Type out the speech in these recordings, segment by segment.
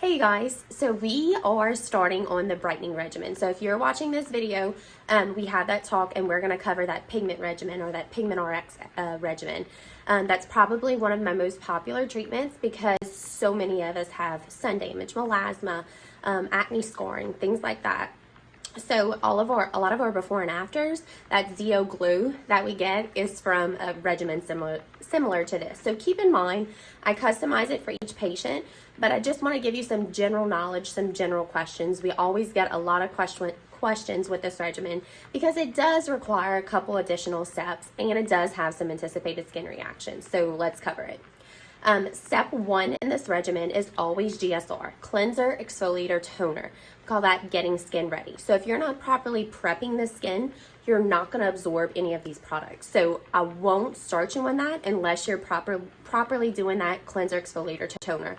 Hey guys, so we are starting on the brightening regimen. So if you're watching this video, we had that talk and we're going to cover that pigment regimen or that Pigment RX regimen. That's probably one of my most popular treatments because so many of us have sun damage, melasma, acne scarring, things like that. So a lot of our before and afters, that Zeo glue that we get is from a regimen similar to this. So keep in mind, I customize it for each patient, but I just want to give you some general knowledge, some general questions. We always get a lot of questions with this regimen because it does require a couple additional steps and it does have some anticipated skin reactions. So let's cover it. Step one in this regimen is always GSR, cleanser, exfoliator, toner. We call that getting skin ready. So if you're not properly prepping the skin, you're not going to absorb any of these products. So I won't start you on that unless you're properly doing that cleanser, exfoliator, toner.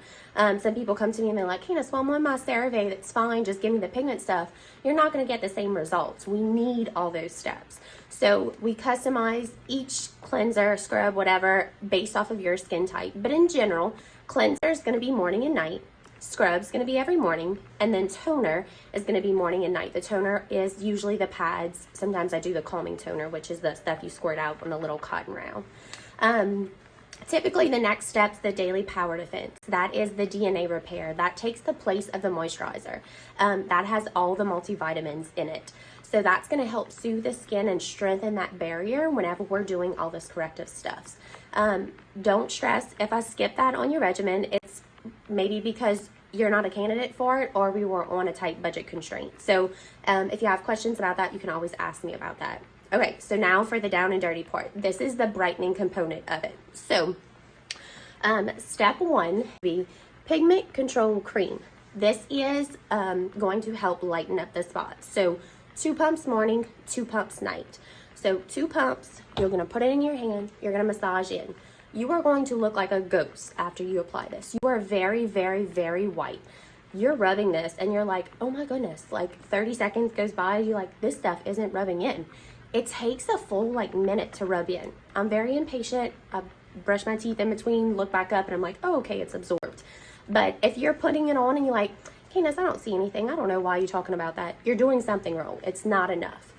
Some people come to me and they're like, Candice, well, I'm on my CeraVe, that's fine, just give me the pigment stuff. You're not going to get the same results. We need all those steps. So we customize each cleanser, scrub, whatever, based off of your skin type. But in general, cleanser is going to be morning and night. Scrub is going to be every morning. And then toner is going to be morning and night. The toner is usually the pads. Sometimes I do the calming toner, which is the stuff you squirt out on a little cotton round. Typically, the next step's the daily power defense. That is the DNA repair. That takes the place of the moisturizer. That has all the multivitamins in it. So that's going to help soothe the skin and strengthen that barrier whenever we're doing all this corrective stuff. Don't stress if I skip that on your regimen. It's maybe because you're not a candidate for it or we were on a tight budget constraint. So if you have questions about that, you can always ask me about that. Okay, so now for the down and dirty part. This is the brightening component of it. So step one would be Pigment Control Cream. This is going to help lighten up the spots. So 2 pumps morning, 2 pumps night. So 2 pumps, you're going to put it in your hand, you're going to massage in. You are going to look like a ghost after you apply this. You are very, very, very white. You're rubbing this and you're like, oh my goodness, like 30 seconds goes by, you're like, this stuff isn't rubbing in. It takes a full minute to rub in. I'm very impatient. I brush my teeth in between, look back up, and I'm like, oh, okay, it's absorbed. But if you're putting it on and you're like, Candice, I don't see anything. I don't know why you're talking about that. You're doing something wrong. It's not enough.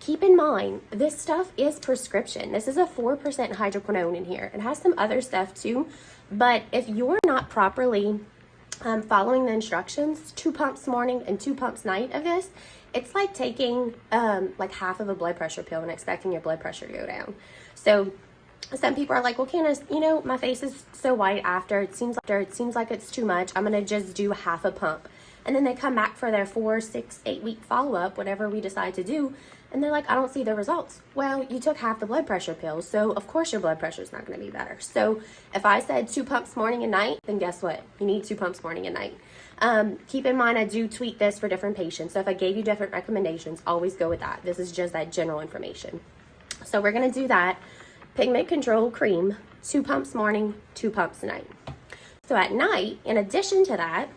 Keep in mind, this stuff is prescription. This is a 4% hydroquinone in here. It has some other stuff too. But if you're not properly following the instructions, 2 pumps morning and 2 pumps night of this, it's like taking like half of a blood pressure pill and expecting your blood pressure to go down. So some people are like, well, Candice, you know, my face is so white after. It seems like it's too much. I'm going to just do half a pump. And then they come back for their 4, 6, 8 week follow-up, whatever we decide to do. And they're like, I don't see the results. Well, you took half the blood pressure pills, so of course your blood pressure is not going to be better. So if I said 2 pumps morning and night, then guess what? You need 2 pumps morning and night. Keep in mind, I do tweak this for different patients. So if I gave you different recommendations, always go with that. This is just that general information. So we're going to do that. Pigment Control Cream, 2 pumps morning, 2 pumps night. So at night, in addition to that,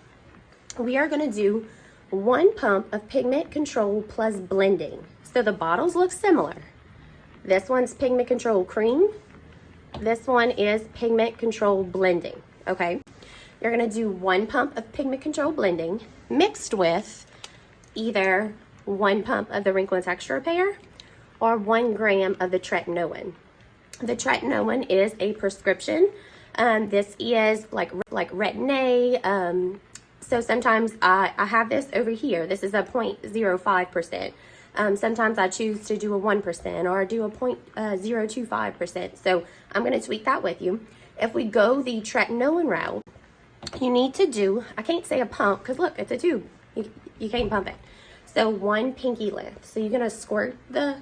we are going to do 1 pump of Pigment Control plus blending. So the bottles look similar. This one's Pigment Control Cream. This one is Pigment Control Blending, okay? You're going to do 1 pump of Pigment Control Blending mixed with either 1 pump of the Wrinkle and Texture Repair or 1 gram of the tretinoin. The tretinoin is a prescription. This is like Retin-A. So sometimes I have this over here. This is a 0.05%. Sometimes I choose to do a 1% or do a 0.025%. So I'm going to tweak that with you. If we go the tretinoin route, you need to do, I can't say a pump because look, it's a tube. You can't pump it. So 1 pinky length. So you're going to squirt the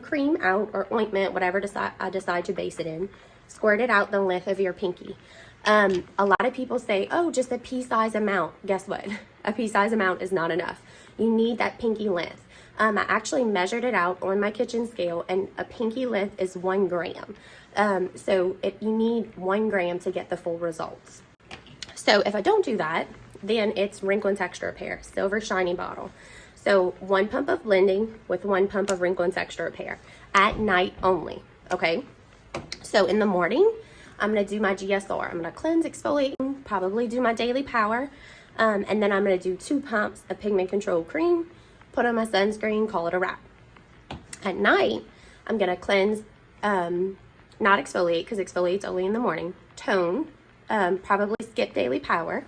cream out or ointment, whatever I decide to base it in. Squirt it out the length of your pinky. A lot of people say, oh, just a pea-size amount. Guess what? A pea-size amount is not enough. You need that pinky length. I actually measured it out on my kitchen scale, and a pinky length is 1 gram. So you need 1 gram to get the full results. So if I don't do that, then it's Wrinkle and Texture Repair, silver shiny bottle. So 1 pump of blending with 1 pump of Wrinkle and Texture Repair at night only, okay? So in the morning, I'm going to do my GSR. I'm going to cleanse, exfoliate, and probably do my daily power. And then I'm going to do 2 pumps of pigment control cream, put on my sunscreen, call it a wrap. At night, I'm going to cleanse, not exfoliate because exfoliate's only in the morning, tone, probably skip daily power.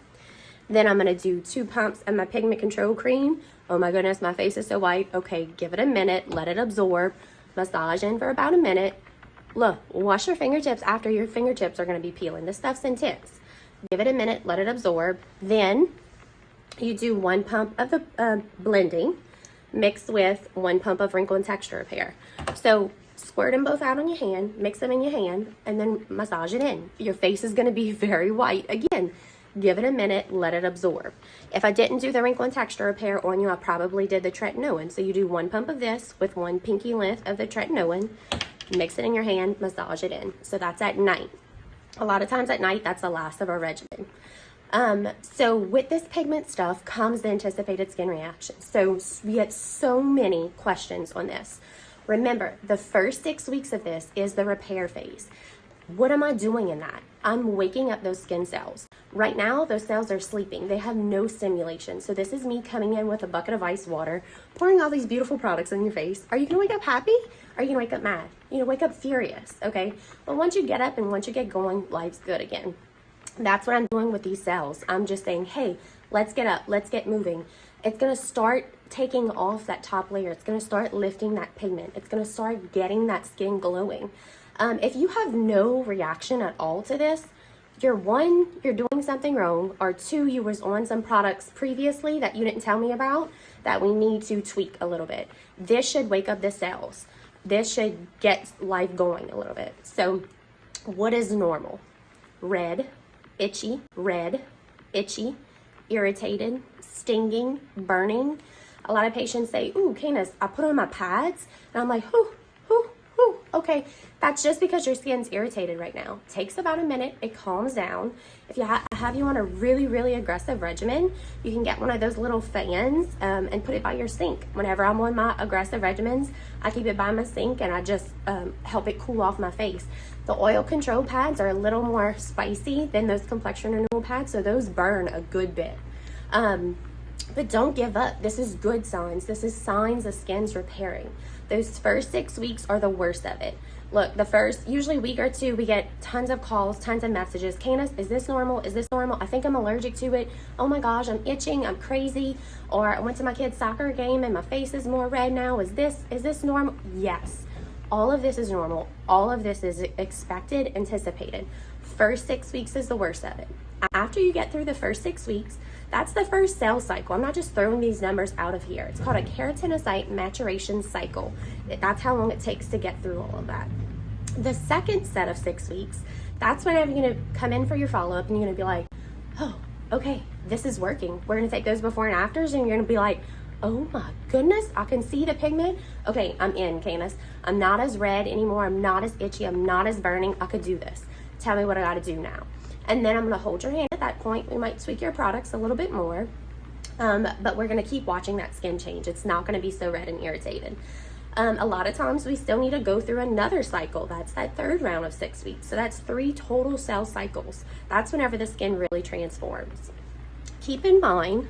Then I'm going to do 2 pumps of my pigment control cream. Oh my goodness, my face is so white. Okay, give it a minute, let it absorb, massage in for about a minute. Look, wash your fingertips after your fingertips are going to be peeling. This stuff's intense. Give it a minute, let it absorb. Then you do 1 pump of the blending mixed with 1 pump of wrinkle and texture repair. So squirt them both out on your hand, mix them in your hand, and then massage it in. Your face is going to be very white. Again, give it a minute, let it absorb. If I didn't do the wrinkle and texture repair on you, I probably did the tretinoin. So you do 1 pump of this with 1 pinky length of the tretinoin, mix it in your hand, massage it in. So that's at night. A lot of times at night, that's the last of our regimen. So with this pigment stuff comes the anticipated skin reaction. So we get so many questions on this. Remember, the first 6 weeks of this is the repair phase. What am I doing in that? I'm waking up those skin cells. Right now, those cells are sleeping. They have no stimulation. So this is me coming in with a bucket of ice water, pouring all these beautiful products on your face. Are you going to wake up happy? Or are you going to wake up mad? You're going to wake up furious, okay? But once you get up and once you get going, life's good again. That's what I'm doing with these cells. I'm just saying, hey, let's get up. Let's get moving. It's going to start taking off that top layer. It's going to start lifting that pigment. It's going to start getting that skin glowing. If you have no reaction at all to this, you're doing something wrong, or 2, you was on some products previously that you didn't tell me about that we need to tweak a little bit. This should wake up the cells. This should get life going a little bit. So what is normal? Red, itchy, irritated, stinging, burning. A lot of patients say, ooh, Candice, I put on my pads, and I'm like, okay, that's just because your skin's irritated right now. It takes about a minute, it calms down. If you have you on a really, really aggressive regimen, you can get one of those little fans and put it by your sink. Whenever I'm on my aggressive regimens, I keep it by my sink and I just help it cool off my face. The oil control pads are a little more spicy than those complexion renewal pads, so those burn a good bit. But don't give up. This is good signs. This is signs the skin's repairing. Those first 6 weeks are the worst of it. Look, the first, usually week or 2, we get tons of calls, tons of messages. Candice, is this normal? Is this normal? I think I'm allergic to it. Oh my gosh, I'm itching. I'm crazy. Or I went to my kid's soccer game and my face is more red now. Is this normal? Yes. All of this is normal. All of this is expected, anticipated. First 6 weeks is the worst of it. After you get through the first 6 weeks, that's the first cell cycle. I'm not just throwing these numbers out of here. It's called a keratinocyte maturation cycle. That's how long it takes to get through all of that. The second set of 6 weeks, that's whenever you're going to come in for your follow-up and you're going to be like, oh, okay, this is working. We're going to take those before and afters and you're going to be like, oh my goodness, I can see the pigment. Okay, I'm in, Candice. I'm not as red anymore. I'm not as itchy. I'm not as burning. I could do this. Tell me what I got to do now. And then I'm going to hold your hand at that point. We might tweak your products a little bit more, but we're going to keep watching that skin change. It's not going to be so red and irritated. A lot of times we still need to go through another cycle. That's that third round of 6 weeks. So that's 3 total cell cycles. That's whenever the skin really transforms. Keep in mind,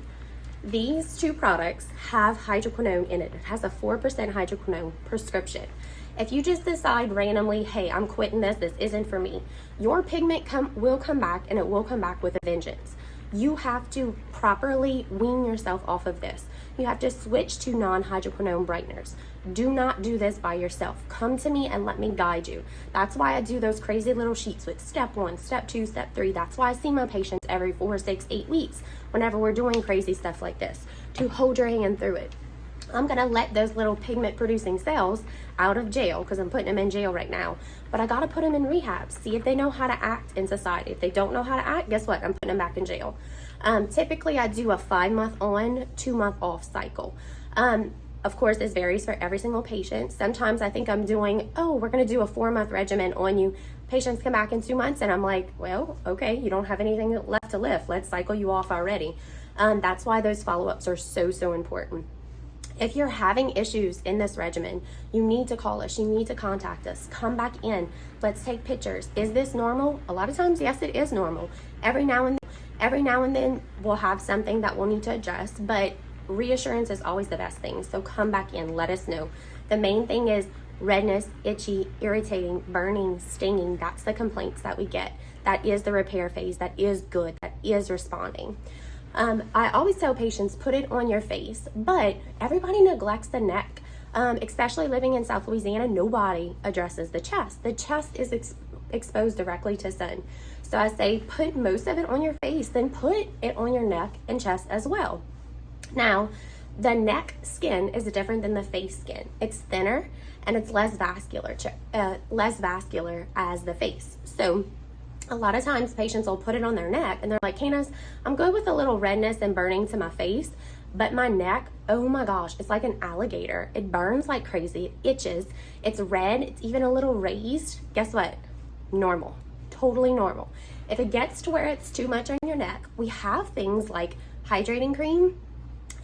these 2 products have hydroquinone in it. It has a 4% hydroquinone prescription. If you just decide randomly, hey, I'm quitting this isn't for me, your pigment will come back, and it will come back with a vengeance. You have to properly wean yourself off of this. You have to switch to non-hydroquinone brighteners. Do not do this by yourself. Come to me and let me guide you. That's why I do those crazy little sheets with step 1, step 2, step 3. That's why I see my patients every 4, 6, 8 weeks whenever we're doing crazy stuff like this, to hold your hand through it. I'm going to let those little pigment producing cells out of jail because I'm putting them in jail right now. But I got to put them in rehab, see if they know how to act in society. If they don't know how to act, guess what? I'm putting them back in jail. Typically, I do a 5-month on, 2-month off cycle. Of course, this varies for every single patient. Sometimes I think I'm doing, we're going to do a 4-month regimen on you. Patients come back in 2 months and I'm like, well, okay, you don't have anything left to lift. Let's cycle you off already. That's why those follow-ups are so important. If you're having issues in this regimen, you need to call us. You need to contact us. Come back in. Let's take pictures. Is this normal? A lot of times, yes, it is normal. Every now and then, we'll have something that we'll need to adjust, but reassurance is always the best thing. So come back in. Let us know. The main thing is redness, itchy, irritating, burning, stinging. That's the complaints that we get. That is the repair phase. That is good. That is responding. I always tell patients, put it on your face, but everybody neglects the neck. Especially living in South Louisiana, nobody addresses the chest. The chest is exposed directly to sun. So I say, put most of it on your face, then put it on your neck and chest as well. Now, the neck skin is different than the face skin. It's thinner and it's less vascular as the face. So a lot of times patients will put it on their neck and they're like, Candice, I'm good with a little redness and burning to my face, but my neck, oh my gosh, it's like an alligator. It burns like crazy, it itches, it's red, it's even a little raised. Guess what? Normal, totally normal. If it gets to where it's too much on your neck, we have things like hydrating cream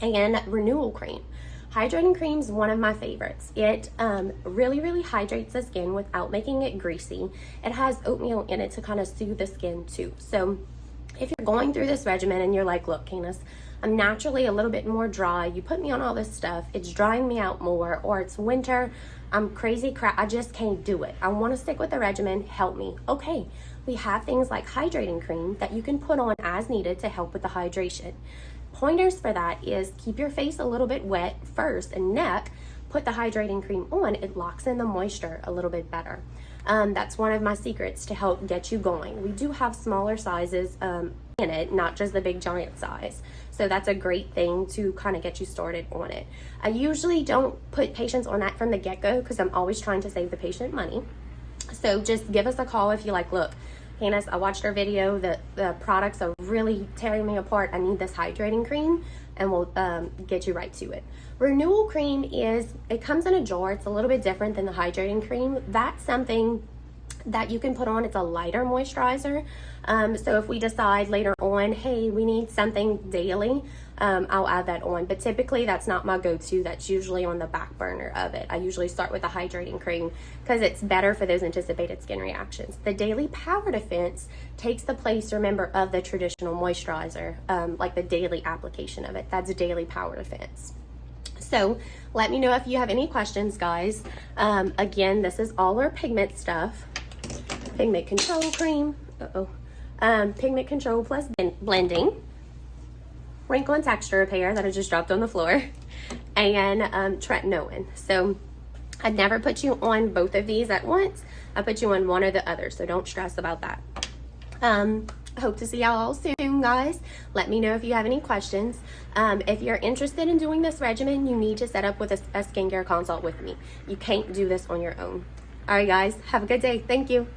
and renewal cream. Hydrating cream is one of my favorites. It really hydrates the skin without making it greasy. It has oatmeal in it to kind of soothe the skin too. So if you're going through this regimen and you're like, look, Candice, I'm naturally a little bit more dry. You put me on all this stuff. It's drying me out more, or it's winter. I'm crazy crap. I just can't do it. I want to stick with the regimen. Help me. Okay. We have things like hydrating cream that you can put on as needed to help with the hydration. Pointers for that is keep your face a little bit wet first and neck, put the hydrating cream on, it locks in the moisture a little bit better. That's one of my secrets to help get you going. We do have smaller sizes in it, not just the big giant size. So that's a great thing to kind of get you started on it. I usually don't put patients on that from the get-go because I'm always trying to save the patient money. So just give us a call if you're like, look, Candice, I watched our video, the products are really tearing me apart. I need this hydrating cream, and we'll get you right to it. Renewal cream it comes in a jar. It's a little bit different than the hydrating cream. That's something that you can put on. It's a lighter moisturizer. So if we decide later on, hey, we need something daily, I'll add that on. But typically that's not my go-to. That's usually on the back burner of it. I usually start with the hydrating cream because it's better for those anticipated skin reactions. The Daily Power Defense takes the place, remember, of the traditional moisturizer, like the daily application of it. That's Daily Power Defense. So let me know if you have any questions, guys. Again, this is all our pigment stuff. Pigment control cream. Pigment control plus blending. Wrinkle and texture repair that I just dropped on the floor. And tretinoin. So I'd never put you on both of these at once. I put you on one or the other. So don't stress about that. I hope to see y'all all soon, guys. Let me know if you have any questions. If you're interested in doing this regimen, you need to set up with a skincare consult with me. You can't do this on your own. All right, guys. Have a good day. Thank you.